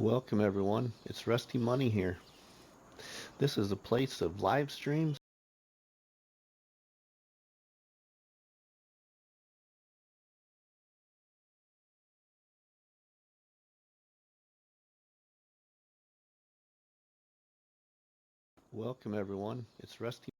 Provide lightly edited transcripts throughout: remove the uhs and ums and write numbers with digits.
Welcome everyone, it's Rusty Money here. This is a place of live streams. Welcome everyone, it's Rusty.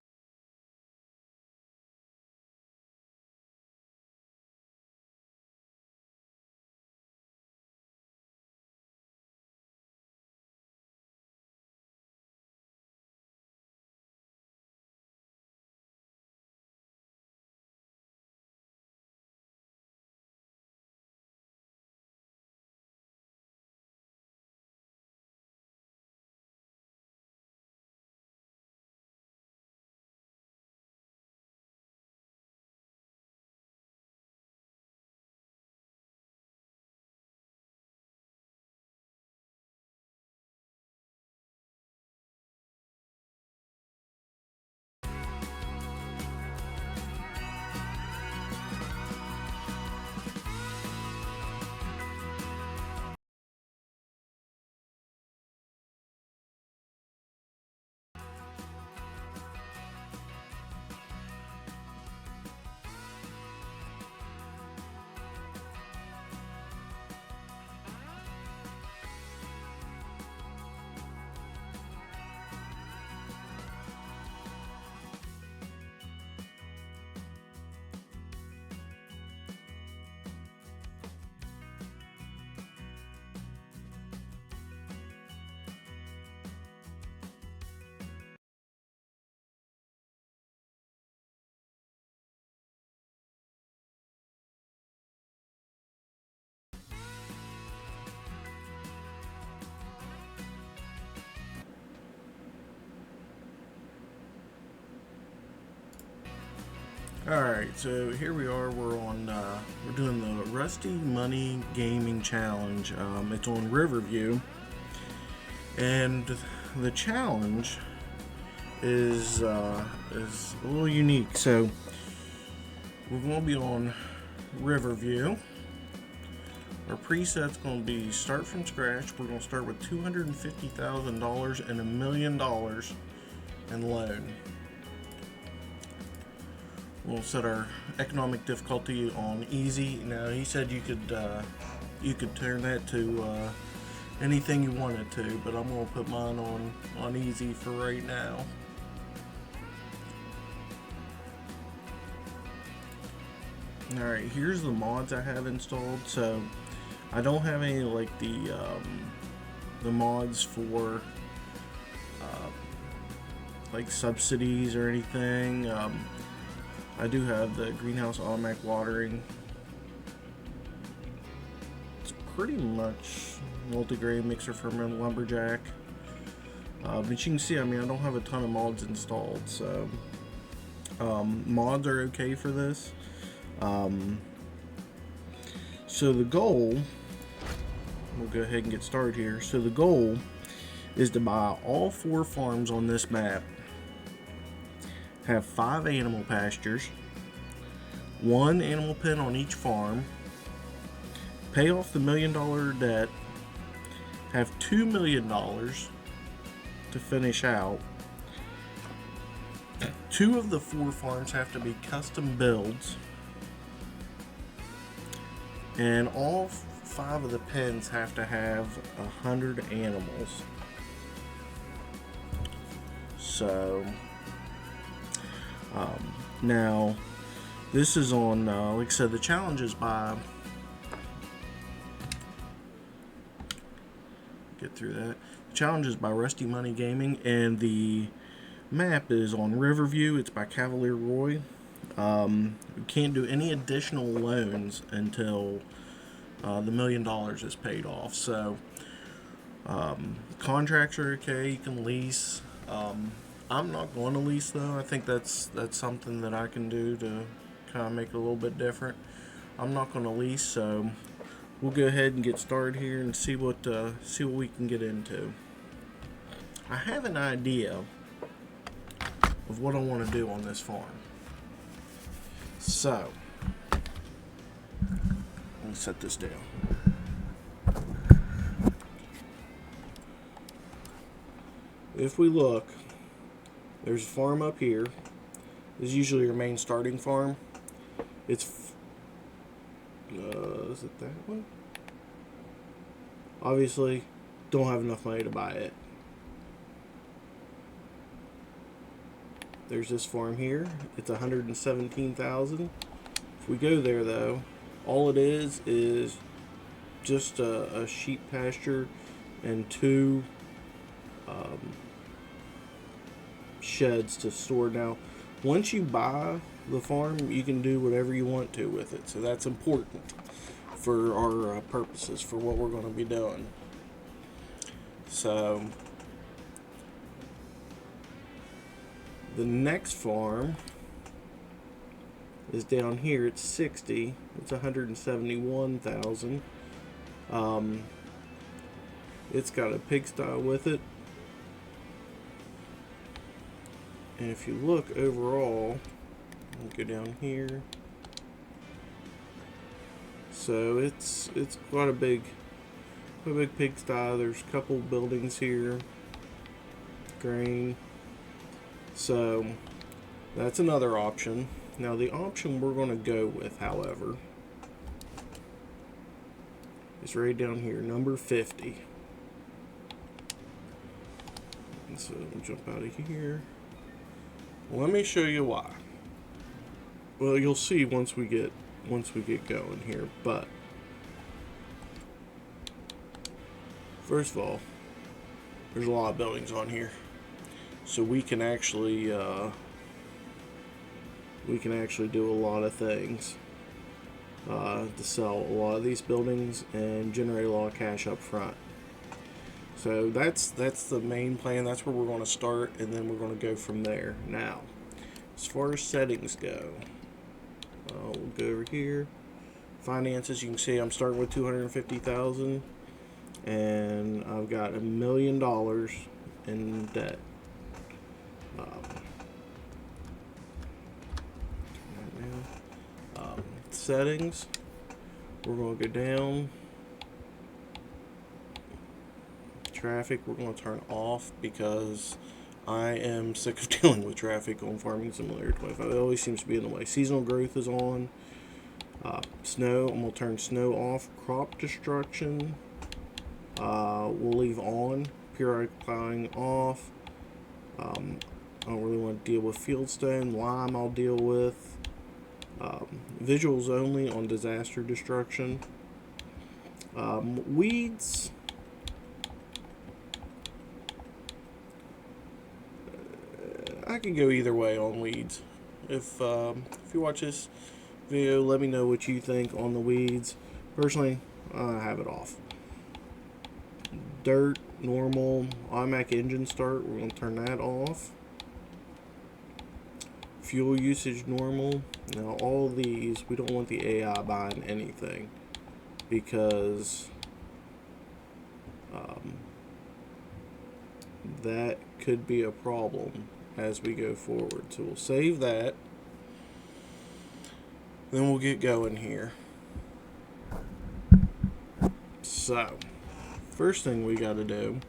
Alright, so here we are, we're doing the Rusty Money Gaming Challenge. It's on Riverview, and the challenge is a little unique. So we're going to be on Riverview. Our preset's going to be start from scratch. We're going to start with $250,000 and $1 million in loan. We'll set our economic difficulty on easy. Now he said you could turn that to anything you wanted to, but I'm gonna put mine on easy for right now. All right, here's the mods I have installed. So I don't have any like the mods for like subsidies or anything. I do have the greenhouse automatic watering. It's pretty much multi-grain mixer ferment lumberjack. But you can see, I mean, I don't have a ton of mods installed, so mods are okay for this. So the goal, we'll go ahead and get started here. So the goal is to buy all 4 farms on this map, have 5 animal pastures, 1 animal pen on each farm, pay off the $1 million debt, have $2 million to finish out. 2 of the 4 farms have to be custom builds, and all 5 of the pens have to have 100 animals. So now this is on like I said, the challenge is by the challenge is by Rusty Money Gaming, and the map is on Riverview. It's by Cavalier Roy. We can't do any additional loans until the $1 million is paid off. So contracts are okay, you can lease. I'm not going to lease though. I think that's something that I can do to kind of make it a little bit different. I'm not going to lease, so we'll go ahead and get started here and see what we can get into. I have an idea of what I want to do on this farm. So let me set this down. if we look, there's a farm up here. This is usually your main starting farm. It's is it that one? Obviously, don't have enough money to buy it. There's this farm here. It's 117,000. If we go there though, all it is just a sheep pasture and 2 sheds to store. Now, once you buy the farm, you can do whatever you want to with it. So that's important for our purposes, for what we're going to be doing. So the next farm is down here. It's 60. It's 171,000. It's got a pigsty with it. And if you look overall, I'll go down here. So it's quite a big pigsty. There's a couple buildings here. Grain. So that's another option. Now the option we're going to go with, however, is right down here, number 50. And so we'll jump out of here. Well, let me show you why. Well, you'll see once we get going here. But first of all, there's a lot of buildings on here, so we can actually do a lot of things to sell a lot of these buildings and generate a lot of cash up front. So that's the main plan. That's where we're going to start, and then we're going to go from there. Now, as far as settings go, we'll go over here. Finances. You can see I'm starting with 250,000, and I've got $1 million in debt. Settings. We're going to go down. Traffic, we're going to turn off because I am sick of dealing with traffic on Farming Simulator 25. It always seems to be in the way. Seasonal growth is on. Snow, I'm going to turn snow off. Crop destruction, we'll leave on. Periodic plowing off. I don't really want to deal with fieldstone. Lime I'll deal with. Visuals only on disaster destruction. Weeds, I can go either way on weeds. If you watch this video, let me know what you think on the weeds. Personally, I have it off. Dirt, normal, automatic engine start, we're going to turn that off. Fuel usage, normal. Now all of these, we don't want the AI buying anything, because that could be a problem as we go forward. So we'll save that, then we'll get going here. So first thing we got to do,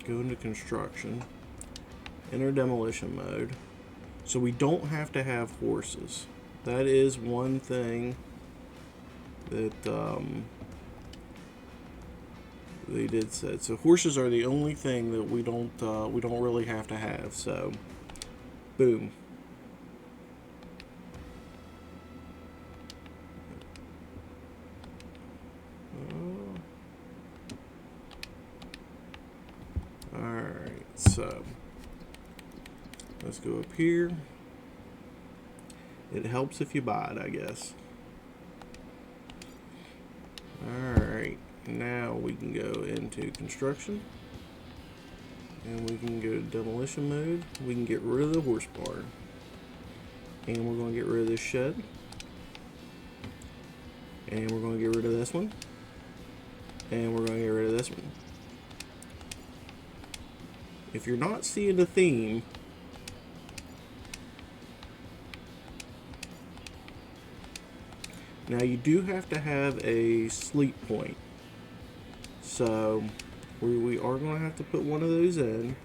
go into construction, enter demolition mode. So we don't have to have horses. That is one thing that they did say. So horses are the only thing that we don't really have to have. So boom. Alright, so let's go up here. It helps if you buy it, I guess. Alright, now we can go into construction, and we can go to demolition mode. We can get rid of the horse barn, and we're going to get rid of this shed, and we're going to get rid of this one, and we're going to get rid of this one. If you're not seeing a theme, now you do have to have a sleep point. So we are going to have to put one of those in.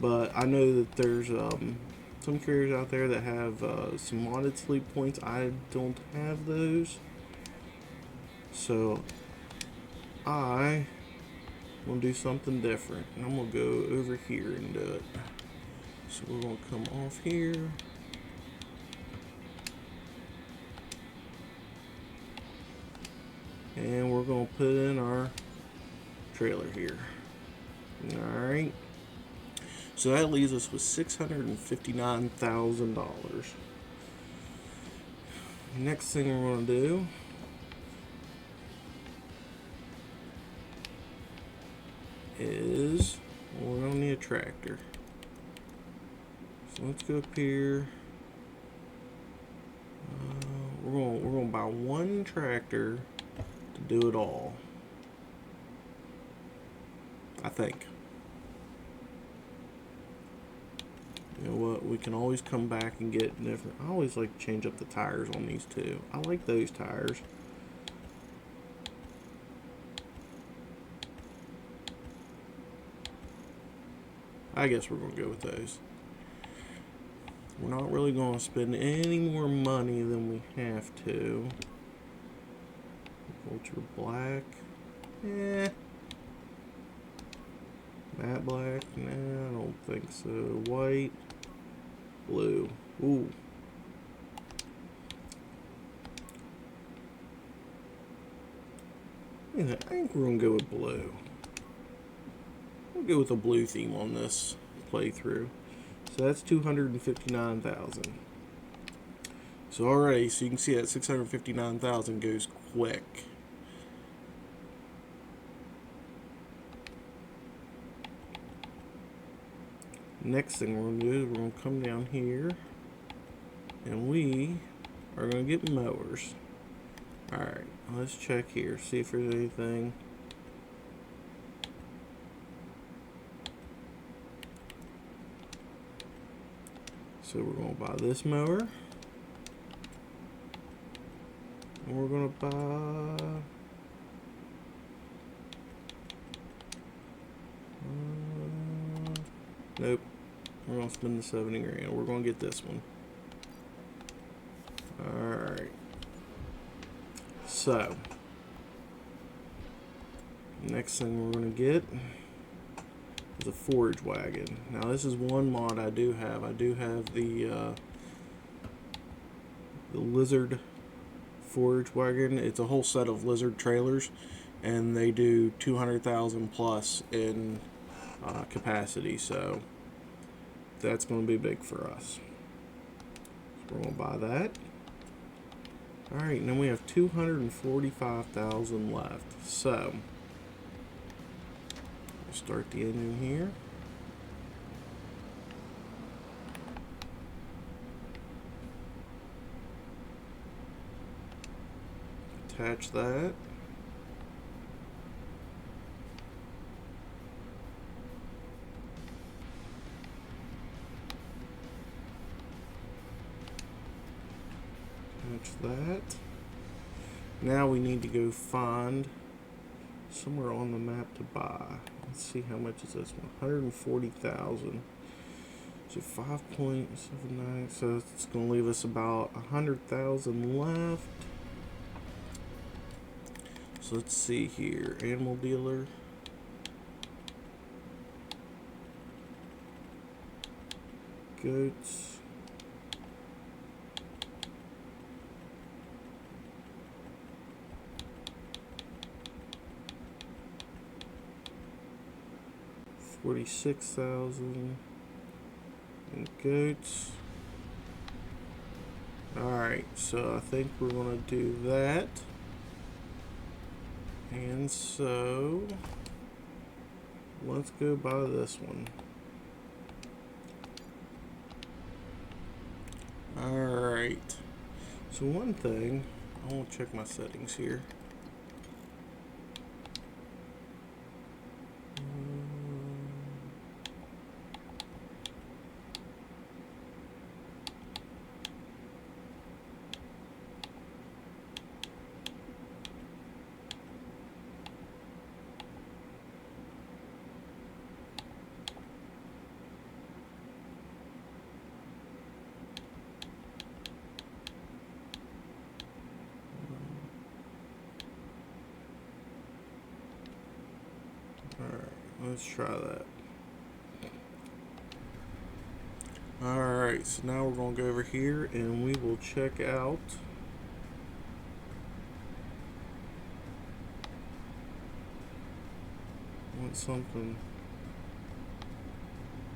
But I know that there's some carriers out there that have some modded sleep points. I don't have those. So I want to do something different. And I'm going to go over here and do it. So we're going to come off here. And we're going to put in our trailer here. Alright. So that leaves us with $659,000. Next thing we're going to do is we're going to need a tractor. So let's go up here. We're going to buy one tractor to do it all. I think. You know what? We can always come back and get different. I always like to change up the tires on these too. I like those tires. I guess we're going to go with those. We're not really going to spend any more money than we have to. Ultra black. Matte black. Nah, I don't think so. White. Blue. Ooh. Yeah, I think we're going to go with blue. We'll go with a blue theme on this playthrough. So that's $259,000. So already, so you can see that $659,000 goes quick. Next thing we're going to do is we're going to come down here and we are going to get mowers. Alright, let's check here, see if there's anything. So we're going to buy this mower. And we're going to buy... nope. We're going to spend the 70 grand. We're going to get this one. Alright. So. Next thing we're going to get is a forage wagon. Now this is one mod I do have. I do have the lizard forage wagon. It's a whole set of lizard trailers, and they do 200,000 plus in capacity. So that's going to be big for us. So we're going to buy that. All right, and then we have 245,000 left. So start the engine here. Attach that. Attach that. Now we need to go find somewhere on the map to buy. Let's see, how much is this one? 140,000. So 5.79. So it's going to leave us about 100,000 left. So let's see here. Animal dealer. Goats. $46,000 in goats. Alright, so I think we're gonna do that. And so let's go buy this one. Alright. So one thing, I want to check my settings here. Let's try that. Alright, so now we're going to go over here and we will check out want something.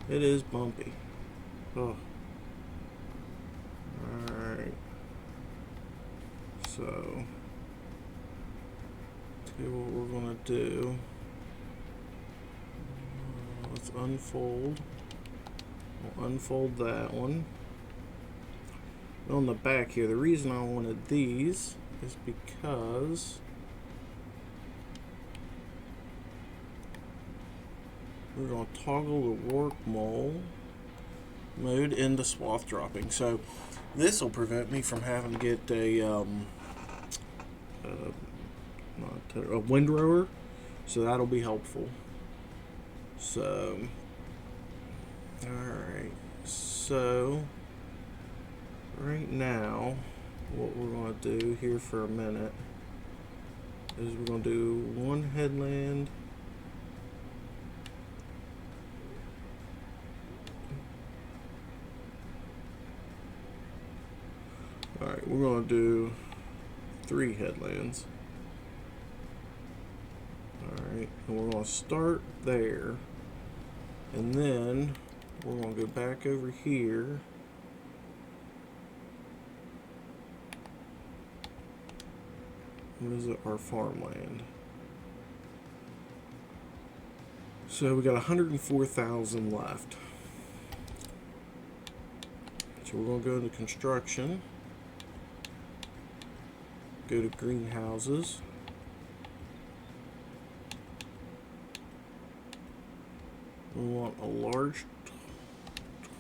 It is bumpy. Oh. Alright. So see what we're going to do. Let's unfold. We'll unfold that one. On the back here, the reason I wanted these is because we're going to toggle the work mole mode into swath dropping. So this will prevent me from having to get a windrower. So that'll be helpful. So, alright, so right now what we're going to do here for a minute is we're going to do one headland alright, we're going to do 3 headlands. Alright, and we're going to start there. And then we're going to go back over here. Visit our farmland. So we got 104,000 left. So we're going to go into construction. Go to greenhouses. We want a large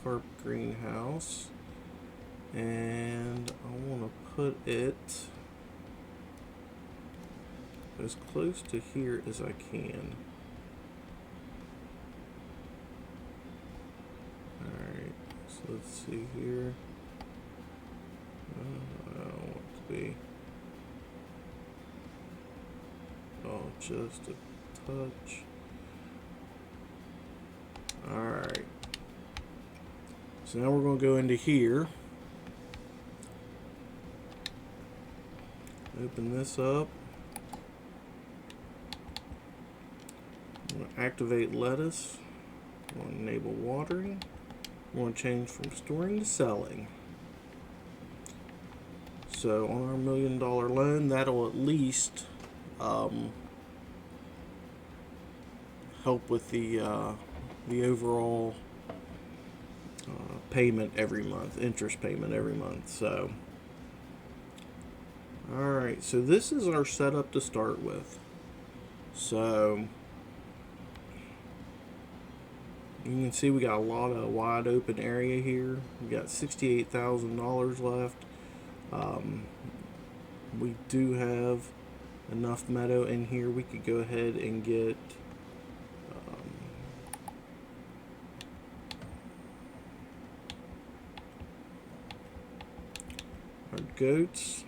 tarp greenhouse, and I want to put it as close to here as I can. Alright, so let's see here. I don't want it to be, oh, just a touch. Alright, so now we're going to go into here, open this up, I'm going to activate lettuce, I'm going to enable watering, I'm going to change from storing to selling. So on our $1 million loan, that'll at least help with the overall payment every month, interest payment every month. So, alright, so this is our setup to start with. So, you can see we got a lot of wide open area here. We got $68,000 left. We do have enough meadow in here. We could go ahead and get our goats.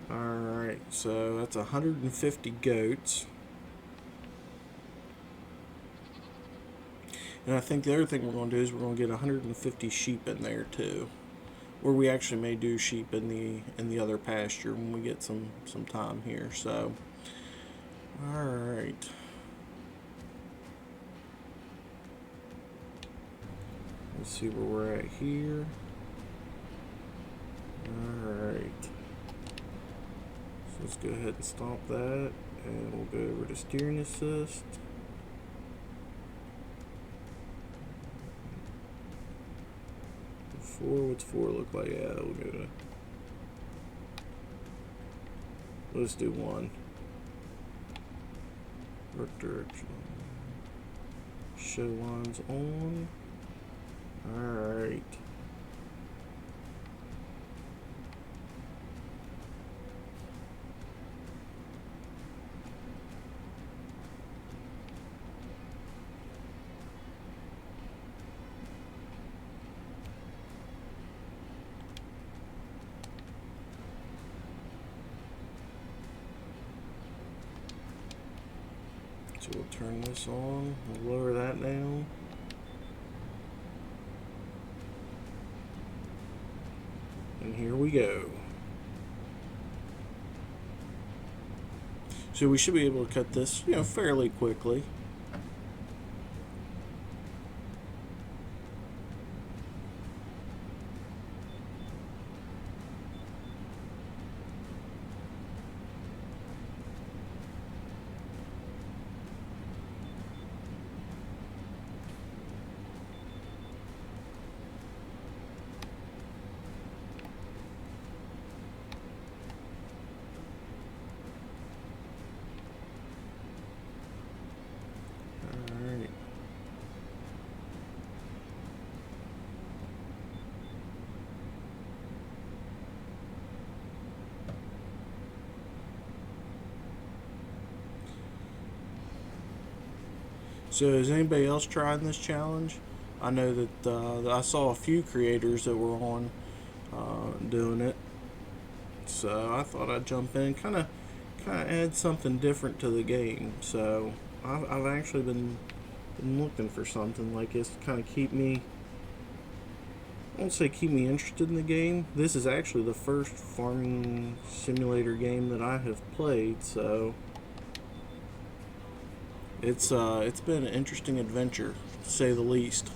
Alright, so that's 150 goats. And I think the other thing we're going to do is we're going to get 150 sheep in there too. Or we actually may do sheep in the other pasture when we get some time here. So, alright. Let's see where we're at here. Alright. So let's go ahead and stop that, and we'll go over to steering assist. What's 4 look like? Yeah, we'll go to, let's do 1. Work direction. show lines on. Alright. So we'll turn this on, we'll lower that down. And here we go. So we should be able to cut this, fairly quickly. Alright. So is anybody else trying this challenge? I know that I saw a few creators that were on doing it, so I thought I'd jump in, kind of add something different to the game. So I've actually been looking for something like this to kind of keep me, I won't say keep me interested in the game. This is actually the first farming simulator game that I have played, so it's been an interesting adventure, to say the least.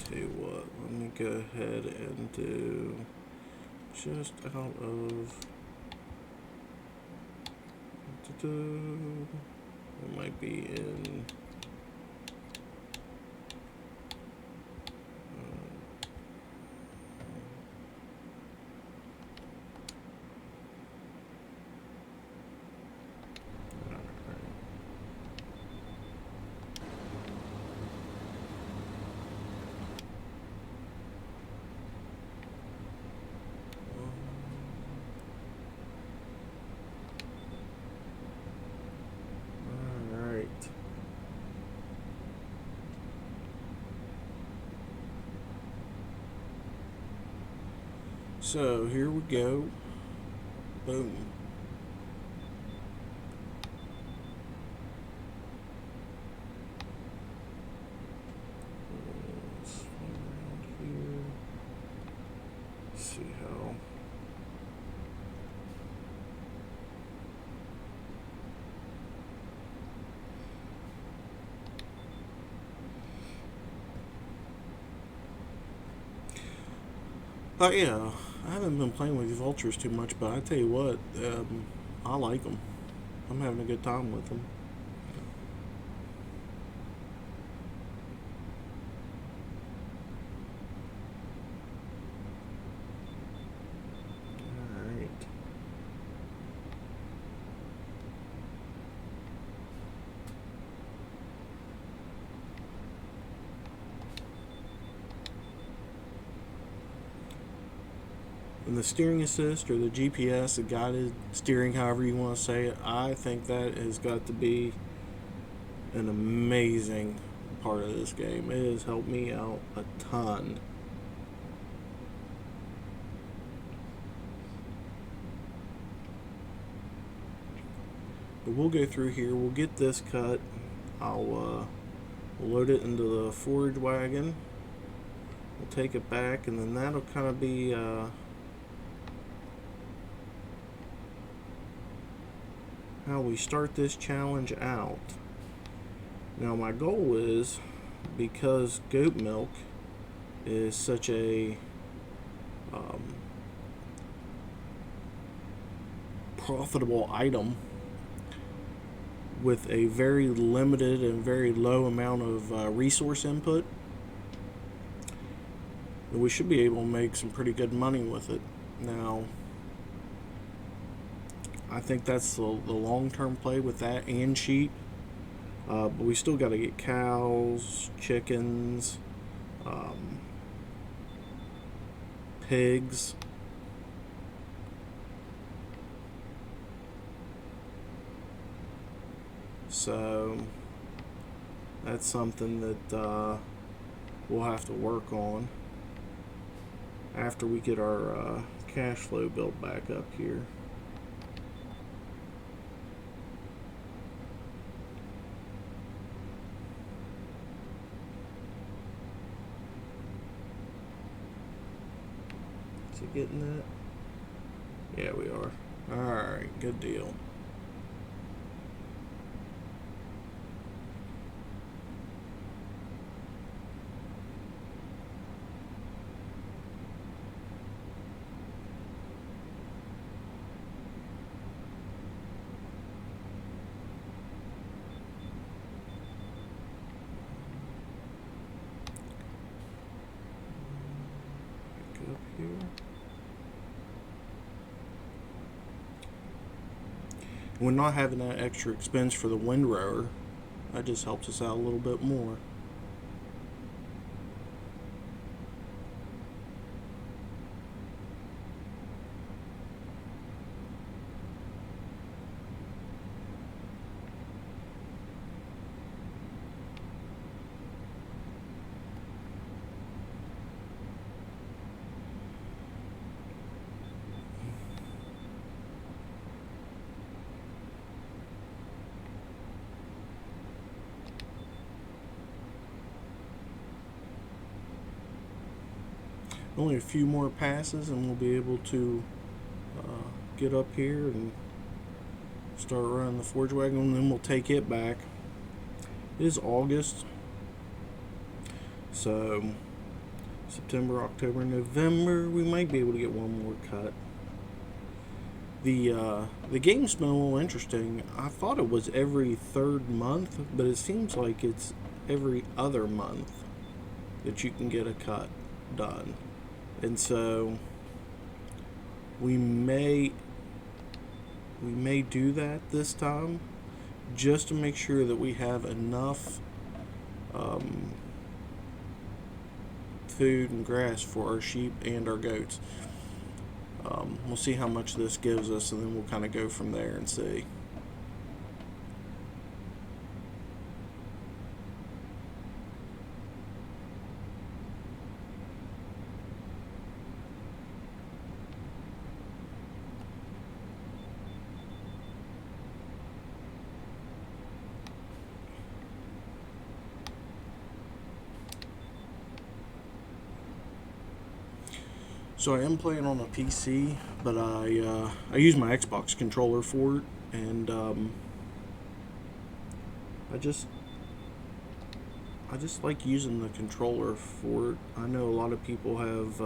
Tell you what, let me go ahead and do just out of it might be in so here we go. Boom. Let's swing around here. See how. Yeah. I haven't been playing with vultures too much, but I tell you what, I like them. I'm having a good time with them. Alright. And the steering assist, or the GPS, the guided steering, however you want to say it, I think that has got to be an amazing part of this game. It has helped me out a ton. But we'll go through here, we'll get this cut, I'll load it into the forage wagon, we'll take it back, and then that'll kind of be how we start this challenge out. Now my goal is, because goat milk is such a profitable item with a very limited and very low amount of resource input, we should be able to make some pretty good money with it. Now, I think that's the long-term play with that and sheep. But we still got to get cows, chickens, um, pigs. So that's something that we'll have to work on after we get our cash flow built back up here. Is it getting that? Yeah, we are. Alright, good deal. Back up here. We're not having that extra expense for the windrower. That just helps us out a little bit more. Only a few more passes and we'll be able to get up here and start running the forage wagon, and then we'll take it back. It is August, so September, October, November, we might be able to get one more cut. The game's been a little interesting. I thought it was every third month, but it seems like it's every other month that you can get a cut done. And so we may do that this time, just to make sure that we have enough food and grass for our sheep and our goats. We'll see how much this gives us, and then we'll kind of go from there and see. So I am playing on a PC, but I use my Xbox controller for it, and I just like using the controller for it. I know a lot of people have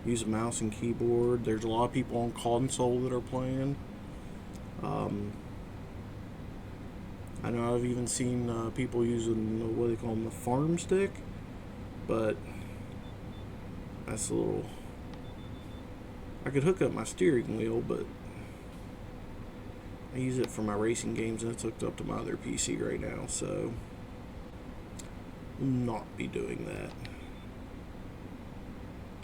use a mouse and keyboard. There's a lot of people on console that are playing. I know I've even seen people using what they call them, the farm stick, but that's a little. I could hook up my steering wheel, but I use it for my racing games, and it's hooked up to my other PC right now, so I'll not be doing that.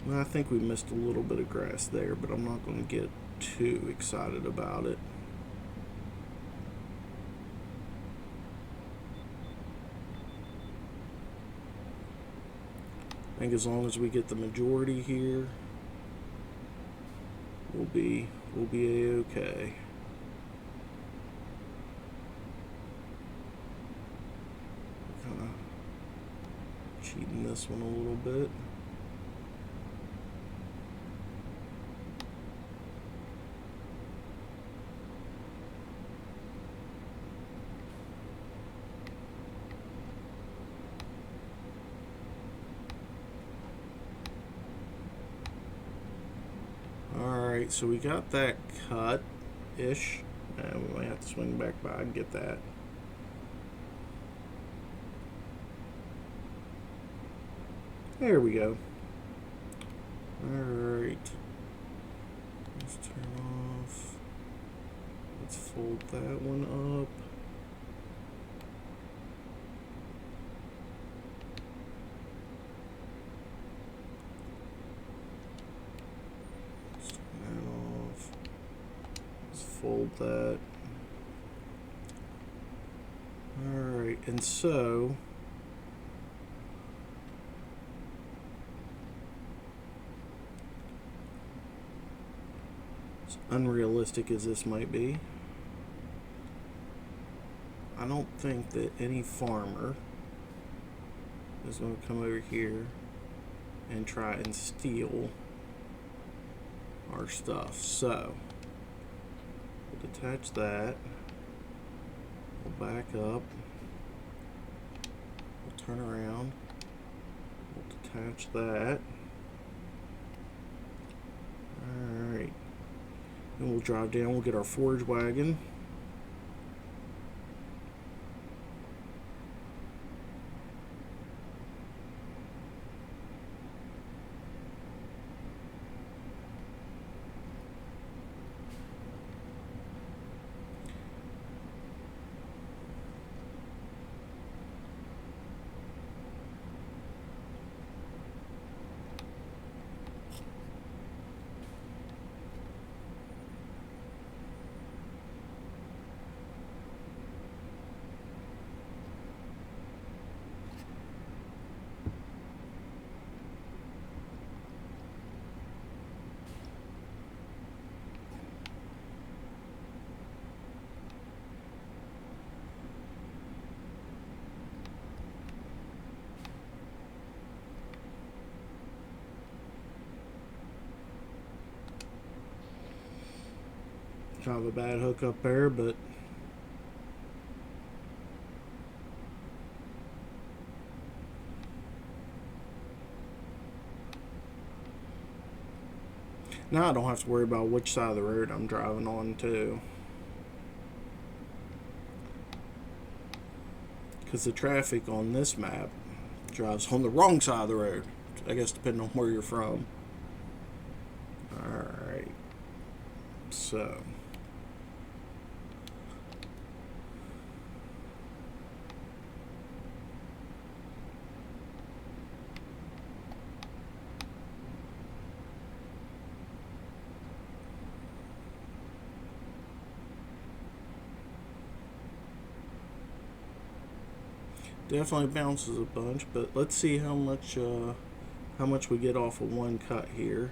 And I think we missed a little bit of grass there, but I'm not going to get too excited about it. I think as long as we get the majority here, we'll be a-okay. Kind of cheating this one a little bit. Alright, so we got that cut-ish. And we might have to swing back by and get that. There we go. Alright. Let's turn off Let's fold that one up. Fold that. Alright, and so as unrealistic as this might be, I don't think that any farmer is going to come over here and try and steal our stuff. So we'll detach that, we'll back up, we'll turn around, we'll detach that. Alright, then we'll drive down, we'll get our forage wagon. Kind of a bad hook up there, but now I don't have to worry about which side of the road I'm driving on too, because the traffic on this map drives on the wrong side of the road, I guess, depending on where you're from. Alright, so definitely bounces a bunch, but let's see how much we get off of one cut here.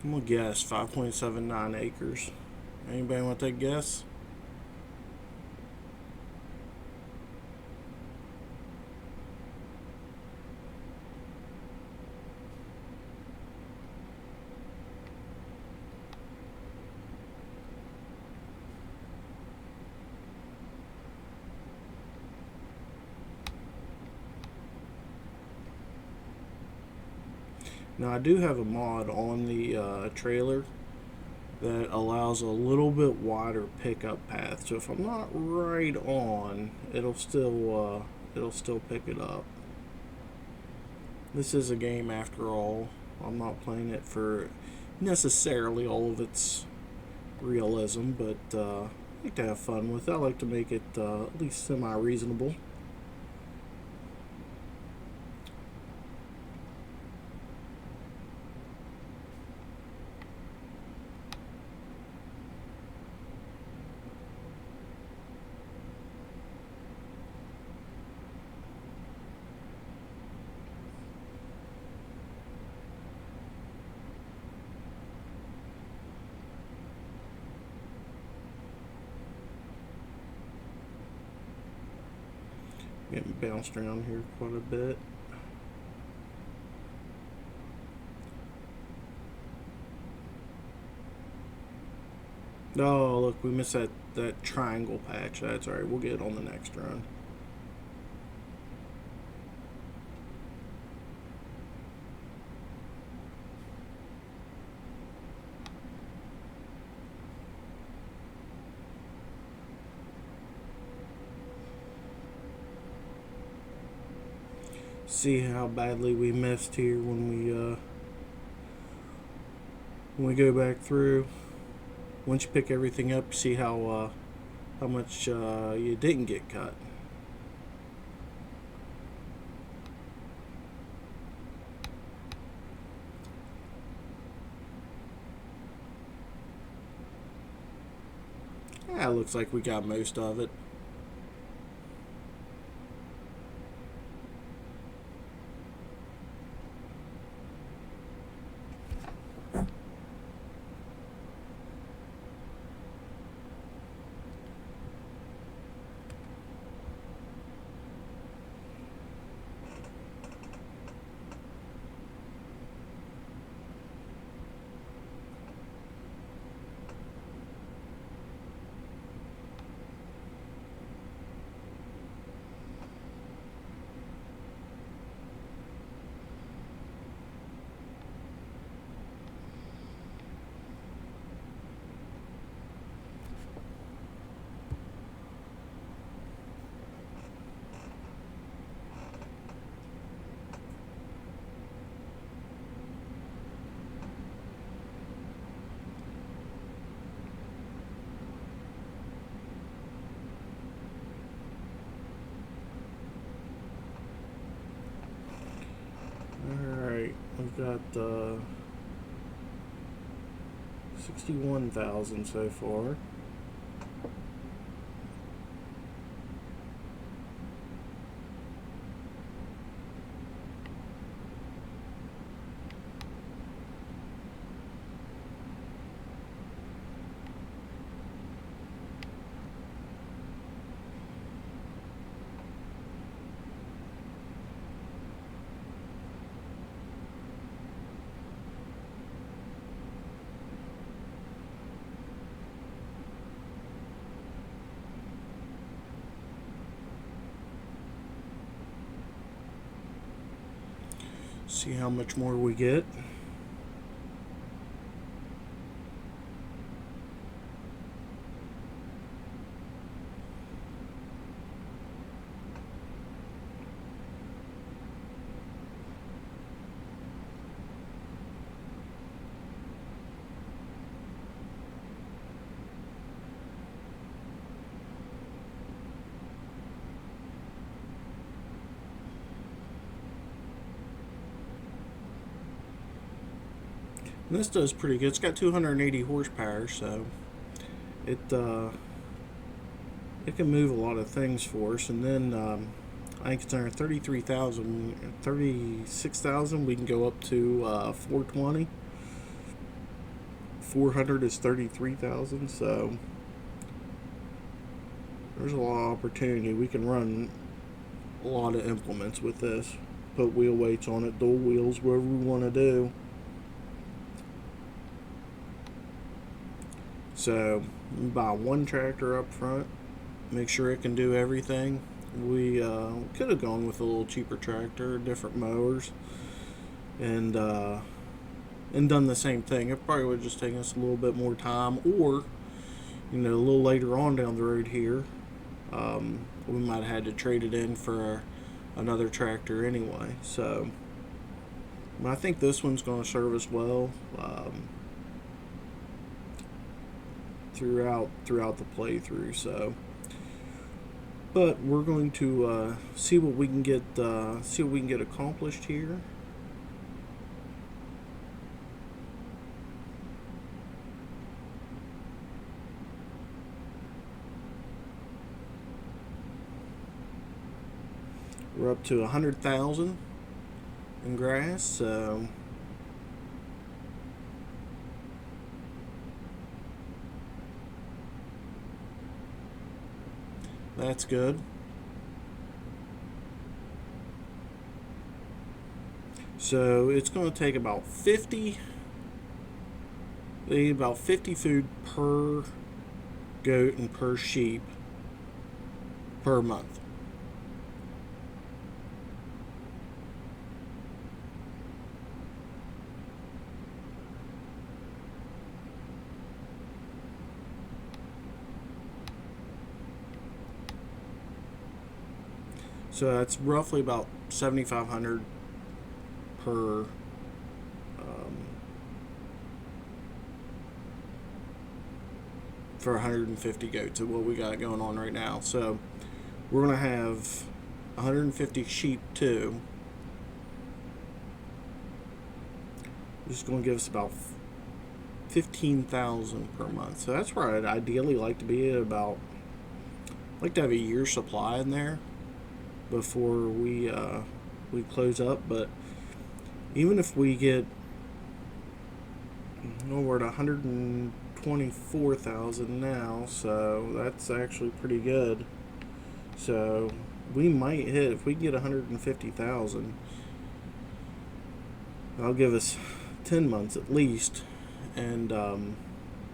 I'm gonna guess 5.79 acres. Anybody want to take a guess? Now I do have a mod on the trailer that allows a little bit wider pickup path, so if I'm not right on, it'll still pick it up. This is a game after all. I'm not playing it for necessarily all of its realism, but I like to have fun with it. I like to make it at least semi-reasonable. Getting bounced around here quite a bit. Oh, look, we missed that triangle patch. That's alright, we'll get it on the next run. See how badly we missed here when we go back through. Once you pick everything up, see how much you didn't get cut. Yeah, looks like we got most of it. Alright, we've got 61,000 so far. See how much more we get. And this does pretty good. It's got 280 horsepower, so it can move a lot of things for us. And then I think it's under 33,000, 36,000. We can go up to 420. 400 is 33,000, so there's a lot of opportunity. We can run a lot of implements with this. Put wheel weights on it, dual wheels, whatever we want to do. So buy one tractor up front, make sure it can do everything. We could have gone with a little cheaper tractor, different mowers, and done the same thing. It probably would have just taken us a little bit more time, or a little later on down the road here, we might have had to trade it in for another tractor anyway. So I think this one's going to serve us well. Throughout the playthrough. So, but we're going to see what we can get accomplished here. We're up to 100,000 in grass, so that's good. So it's going to take about 50. They need about 50 food per goat and per sheep per month. So that's roughly about $7,500 per for 150 goats of what we got going on right now. So we're gonna have 150 sheep too. This is gonna give us about 15,000 per month. So that's where I'd ideally like to be at about. I'd like to have a year's supply in there before we close up. But even if we get, we're at 124,000 now, so that's actually pretty good. So we might hit, if we can get 150,000, that'll give us 10 months at least. And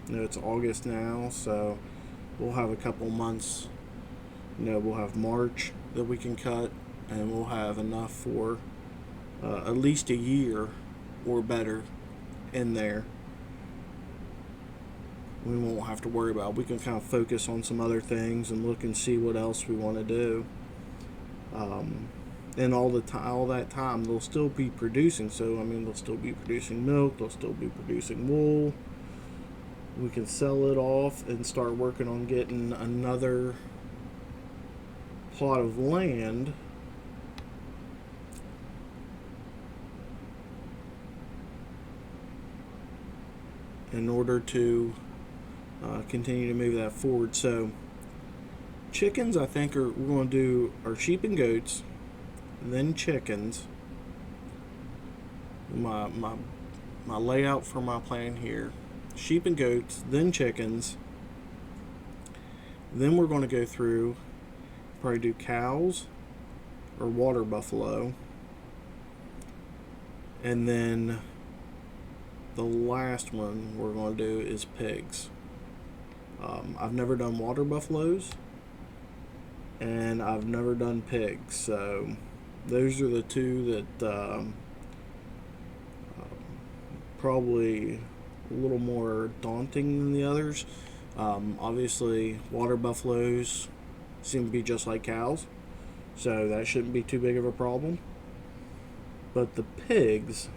it's August now, so we'll have a couple months. We'll have March that we can cut, and we'll have enough for at least a year or better in there. We won't have to worry about it. We can kind of focus on some other things and look and see what else we want to do. And all that time they'll still be producing. So they'll still be producing milk. They'll still be producing wool. We can sell it off and start working on getting another plot of land in order to continue to move that forward. So chickens, I think we're going to do our sheep and goats, then chickens. My layout for my plan here: sheep and goats, then chickens. Then we're going to go through, probably do cows or water buffalo, and then the last one we're going to do is pigs. I've never done water buffaloes, and I've never done pigs, so those are the two that probably a little more daunting than the others. Obviously, water buffaloes seem to be just like cows, so that shouldn't be too big of a problem. But the pigs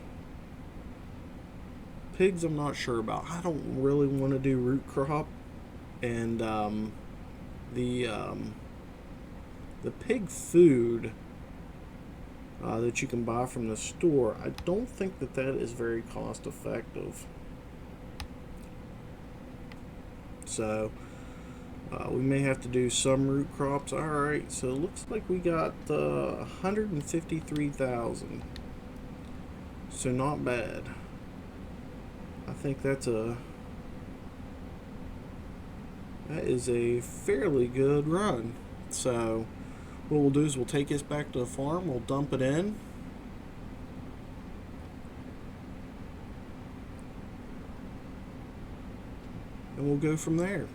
I'm not sure about. I don't really want to do root crop, and the pig food that you can buy from the store, I don't think that is very cost effective. So we may have to do some root crops. Alright, so it looks like we got 153,000. So not bad. I think that is a fairly good run. So what we'll do is we'll take this back to the farm, we'll dump it in, and we'll go from there.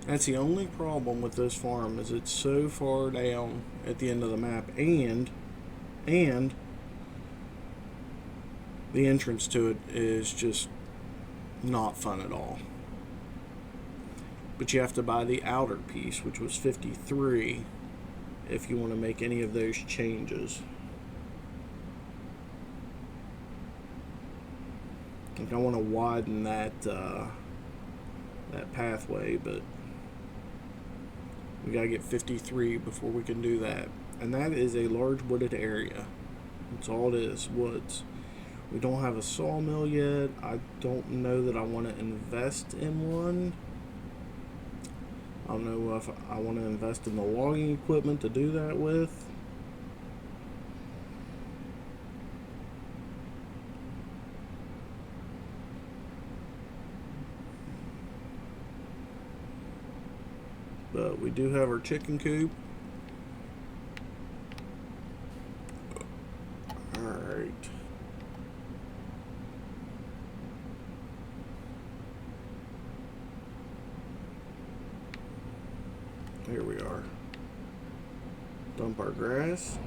That's the only problem with this farm, is it's so far down at the end of the map, and the entrance to it is just not fun at all. But you have to buy the outer piece, which was 53, if you want to make any of those changes. Like, I want to widen that pathway, but we gotta get 53 before we can do that. And that is a large wooded area. That's all it is, woods. We don't have a sawmill yet. I don't know that I want to invest in one. I don't know if I want to invest in the logging equipment to do that with. But we do have our chicken coop. Alright. Here we are. Dump our grass.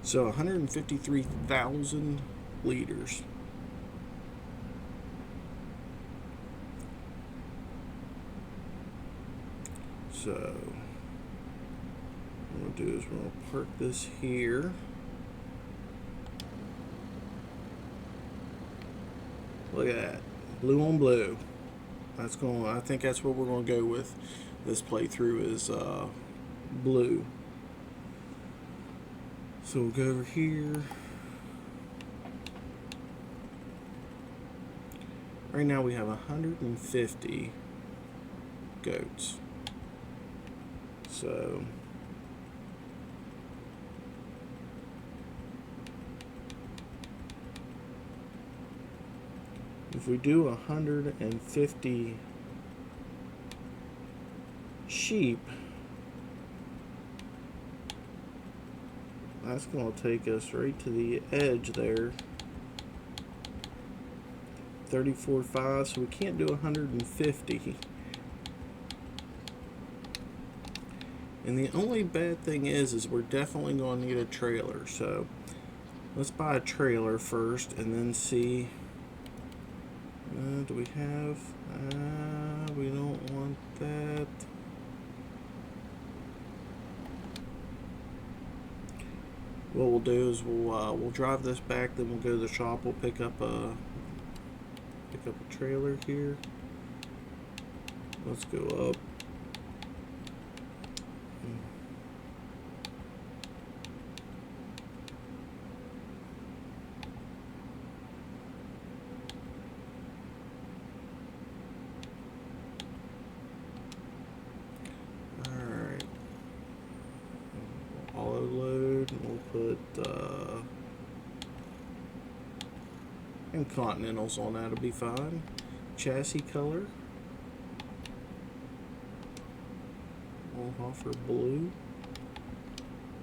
So 153,000 liters. So what we'll do is we'll park this here. Look at that, blue on blue. That's going. I think that's what we're going to go with. This playthrough is blue. So we'll go over here. Right now we have 150 goats. So if we do 150 sheep, that's going to take us right to the edge there. 34.5, so we can't do 150. And the only bad thing is we're definitely going to need a trailer. So let's buy a trailer first and then see. Do we have? We don't want that. What we'll do is we'll drive this back, then we'll go to the shop. We'll pick up a trailer here. Let's go up. Alright. Auto load, and we'll put and Continentals on that will be fine. Chassis color. We'll offer blue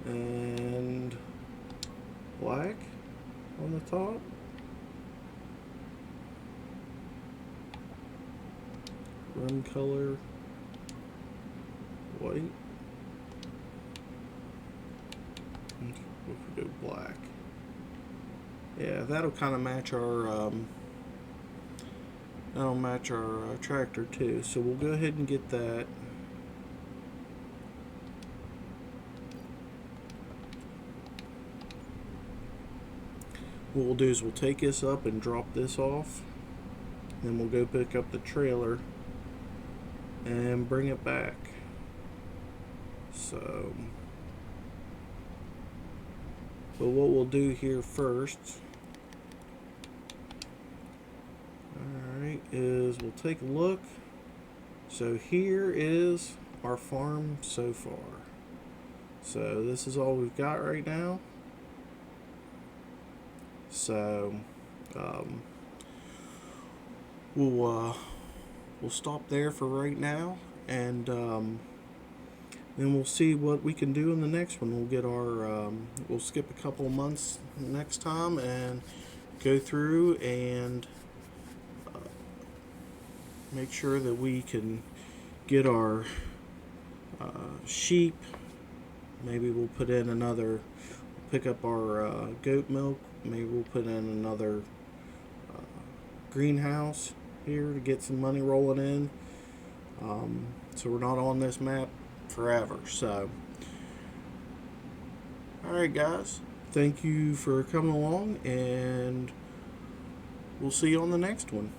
and black on the top. Rim color white. We could go black. Yeah, that'll kind of match our tractor too. So we'll go ahead and get that. What we'll do is we'll take this up and drop this off. Then we'll go pick up the trailer and bring it back. So, but what we'll do here first, alright, is we'll take a look. So here is our farm so far. So this is all we've got right now. So we'll stop there for right now, and then we'll see what we can do in the next one. We'll get our we'll skip a couple of months next time and go through and make sure that we can get our sheep. Maybe we'll put in another, pick up our goat milk. Maybe we'll put in another greenhouse here to get some money rolling in. So we're not on this map forever. So, alright guys, thank you for coming along, and we'll see you on the next one.